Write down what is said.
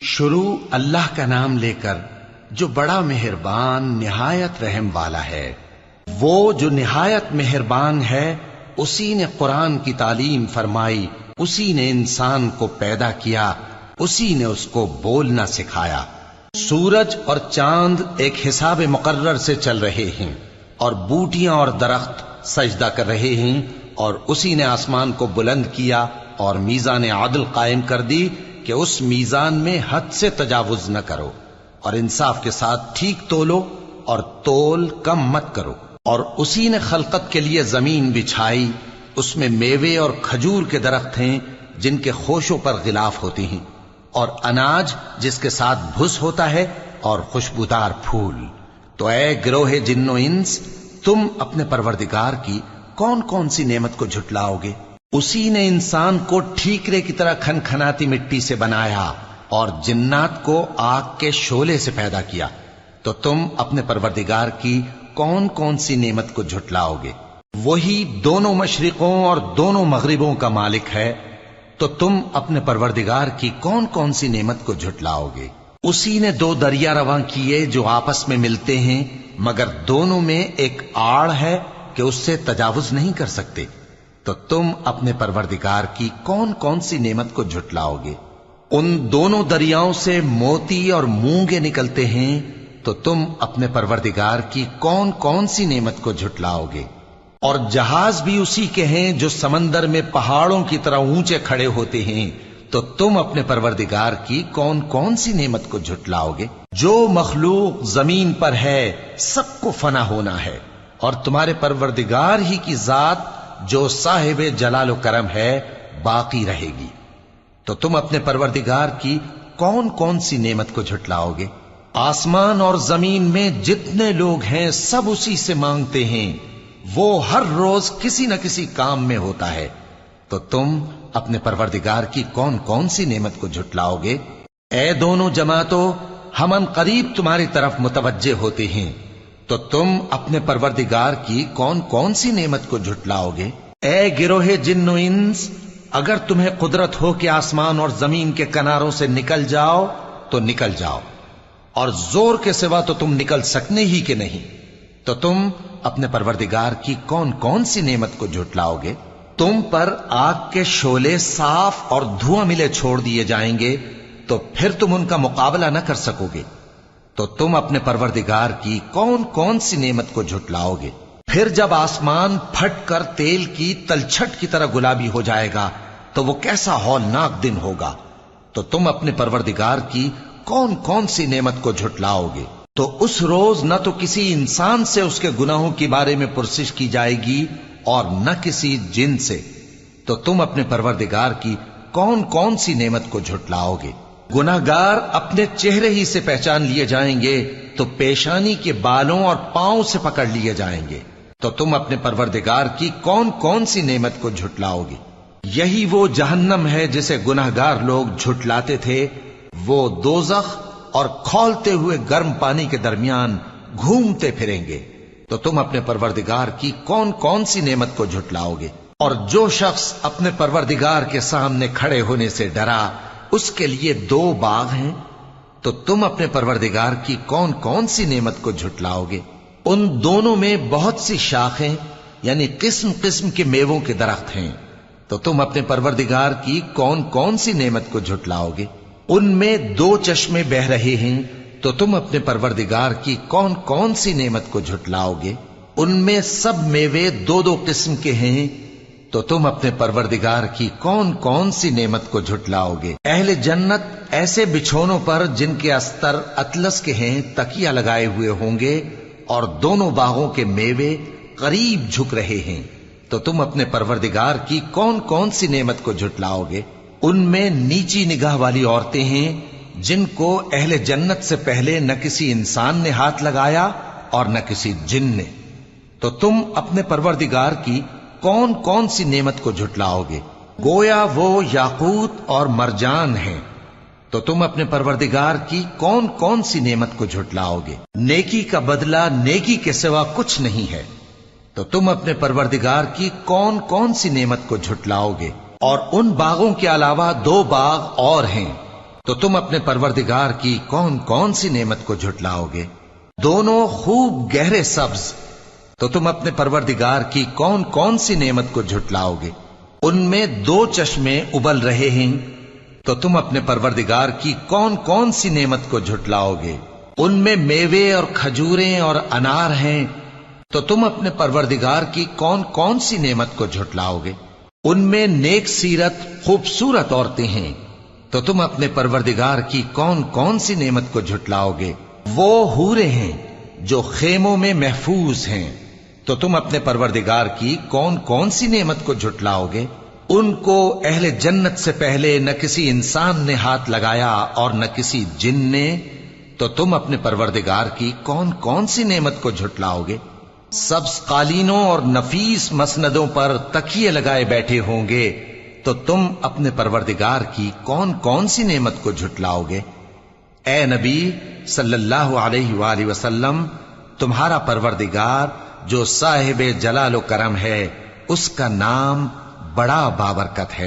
شروع اللہ کا نام لے کر جو بڑا مہربان نہایت رحم والا ہے۔ وہ جو نہایت مہربان ہے اسی نے قرآن کی تعلیم فرمائی، اسی نے انسان کو پیدا کیا، اسی نے اس کو بولنا سکھایا۔ سورج اور چاند ایک حساب مقرر سے چل رہے ہیں اور بوٹیاں اور درخت سجدہ کر رہے ہیں، اور اسی نے آسمان کو بلند کیا اور میزان عدل قائم کر دی کہ اس میزان میں حد سے تجاوز نہ کرو، اور انصاف کے ساتھ ٹھیک تولو اور تول کم مت کرو۔ اور اسی نے خلقت کے لیے زمین بچھائی، اس میں میوے اور کھجور کے درخت ہیں جن کے خوشوں پر غلاف ہوتی ہیں، اور اناج جس کے ساتھ بھس ہوتا ہے، اور خوشبودار پھول۔ تو اے گروہ جن و انس، تم اپنے پروردگار کی کون کون سی نعمت کو جھٹلاؤ گے؟ اسی نے انسان کو ٹھیکرے کی طرح کھنکھناتی مٹی سے بنایا اور جنات کو آگ کے شعلے سے پیدا کیا، تو تم اپنے پروردگار کی کون کون سی نعمت کو جھٹلاؤ گے؟ وہی دونوں مشرقوں اور دونوں مغربوں کا مالک ہے، تو تم اپنے پروردگار کی کون کون سی نعمت کو جھٹلاؤ گے؟ اسی نے دو دریا رواں کیے جو آپس میں ملتے ہیں، مگر دونوں میں ایک آڑ ہے کہ اس سے تجاوز نہیں کر سکتے، تو تم اپنے پروردگار کی کون کون سی نعمت کو جھٹلاؤ گے؟ ان دونوں دریاؤں سے موتی اور مونگے نکلتے ہیں، تو تم اپنے پروردگار کی کون کون سی نعمت کو جھٹلاؤ گے؟ اور جہاز بھی اسی کے ہیں جو سمندر میں پہاڑوں کی طرح اونچے کھڑے ہوتے ہیں، تو تم اپنے پروردگار کی کون کون سی نعمت کو جھٹلاؤ گے؟ جو مخلوق زمین پر ہے سب کو فنا ہونا ہے، اور تمہارے پروردگار ہی کی ذات جو صاحب جلال و کرم ہے باقی رہے گی۔ تو تم اپنے پروردگار کی کون کون سی نعمت کو جھٹلاؤ گے؟ آسمان اور زمین میں جتنے لوگ ہیں سب اسی سے مانگتے ہیں، وہ ہر روز کسی نہ کسی کام میں ہوتا ہے، تو تم اپنے پروردگار کی کون کون سی نعمت کو جھٹلاؤ گے؟ اے دونوں جماعتوں، ہم ان قریب تمہاری طرف متوجہ ہوتے ہیں، تو تم اپنے پروردگار کی کون کون سی نعمت کو جھٹلاؤ گے؟ اے گروہ جن و انس، اگر تمہیں قدرت ہو کہ آسمان اور زمین کے کناروں سے نکل جاؤ تو نکل جاؤ، اور زور کے سوا تو تم نکل سکنے ہی کہ نہیں، تو تم اپنے پروردگار کی کون کون سی نعمت کو جھٹلاؤ گے؟ تم پر آگ کے شعلے صاف اور دھواں ملے چھوڑ دیے جائیں گے، تو پھر تم ان کا مقابلہ نہ کر سکو گے، تو تم اپنے پروردگار کی کون کون سی نعمت کو جھٹلاؤ گے؟ پھر جب آسمان پھٹ کر تیل کی تلچھٹ کی طرح گلابی ہو جائے گا تو وہ کیسا ہولناک دن ہوگا، تو تم اپنے پروردگار کی کون کون سی نعمت کو جھٹلاؤ گے؟ تو اس روز نہ تو کسی انسان سے اس کے گناہوں کے بارے میں پرسش کی جائے گی اور نہ کسی جن سے، تو تم اپنے پروردگار کی کون کون سی نعمت کو جھٹلاؤ گے؟ گناہگار اپنے چہرے ہی سے پہچان لیے جائیں گے تو پیشانی کے بالوں اور پاؤں سے پکڑ لیے جائیں گے، تو تم اپنے پروردگار کی کون کون سی نعمت کو جھٹلاؤ گے؟ یہی وہ جہنم ہے جسے گناہگار لوگ جھٹلاتے تھے، وہ دوزخ اور کھولتے ہوئے گرم پانی کے درمیان گھومتے پھریں گے، تو تم اپنے پروردگار کی کون کون سی نعمت کو جھٹلاؤ گے؟ اور جو شخص اپنے پروردگار کے سامنے کھڑے ہونے سے ڈرا، اس کے لیے دو باغ ہیں، تو تم اپنے پروردگار کی کون کون سی نعمت کو جھٹلاؤ گے؟ ان دونوں میں بہت سی شاخیں یعنی قسم قسم کے میووں کے درخت ہیں، تو تم اپنے پروردگار کی کون کون سی نعمت کو جھٹلاؤ گے؟ ان میں دو چشمے بہ رہے ہیں، تو تم اپنے پروردگار کی کون کون سی نعمت کو جھٹلاؤ گے؟ ان میں سب میوے دو دو قسم کے ہیں، تو تم اپنے پروردگار کی کون کون سی نعمت کو جھٹلاؤ گے؟ اہل جنت ایسے بچھونوں پر جن کے استر اطلس کے ہیں تکیہ لگائے ہوئے ہوں گے، اور دونوں باغوں کے میوے قریب جھک رہے ہیں، تو تم اپنے پروردگار کی کون کون سی نعمت کو جھٹلاؤ گے؟ ان میں نیچی نگاہ والی عورتیں ہیں جن کو اہل جنت سے پہلے نہ کسی انسان نے ہاتھ لگایا اور نہ کسی جن نے، تو تم اپنے پروردگار کی کون کون سی نعمت کو جھٹلاؤ گے؟ گویا وہ یاقوت اور مرجان ہیں، تو تم اپنے پروردگار کی کون کون سی نعمت کو جھٹلاؤ گے؟ نیکی کا بدلہ نیکی کے سوا کچھ نہیں ہے، تو تم اپنے پروردگار کی کون کون سی نعمت کو جھٹلاؤ گے؟ اور ان باغوں کے علاوہ دو باغ اور ہیں، تو تم اپنے پروردگار کی کون کون سی نعمت کو جھٹلاؤ گے؟ دونوں خوب گہرے سبز، تو تم اپنے پروردگار کی کون کون سی نعمت کو جھٹلاؤ گے؟ ان میں 2 چشمے ابل رہے ہیں، تو تم اپنے پروردگار کی کون کون سی نعمت کو جھٹلاؤ گے؟ ان میں میوے اور کھجوریں اور انار ہیں، تو تم اپنے پروردگار کی کون کون سی نعمت کو جھٹلاؤ گے؟ ان میں نیک سیرت خوبصورت عورتیں ہیں، تو تم اپنے پروردگار کی کون کون سی نعمت کو جھٹلاؤ گے؟ وہ حوریں ہیں جو خیموں میں محفوظ ہیں، تو تم اپنے پروردگار کی کون کون سی نعمت کو جھٹلاؤ گے؟ ان کو اہل جنت سے پہلے نہ کسی انسان نے ہاتھ لگایا اور نہ کسی جن نے، تو تم اپنے پروردگار کی کون کون سی نعمت کو جھٹلاؤ گے؟ سبز قالینوں اور نفیس مسندوں پر تکیے لگائے بیٹھے ہوں گے، تو تم اپنے پروردگار کی کون کون سی نعمت کو جھٹلاؤ گے؟ اے نبی صلی اللہ علیہ وآلہ وسلم، تمہارا پروردگار جو صاحب جلال و کرم ہے، اس کا نام بڑا بابرکت ہے۔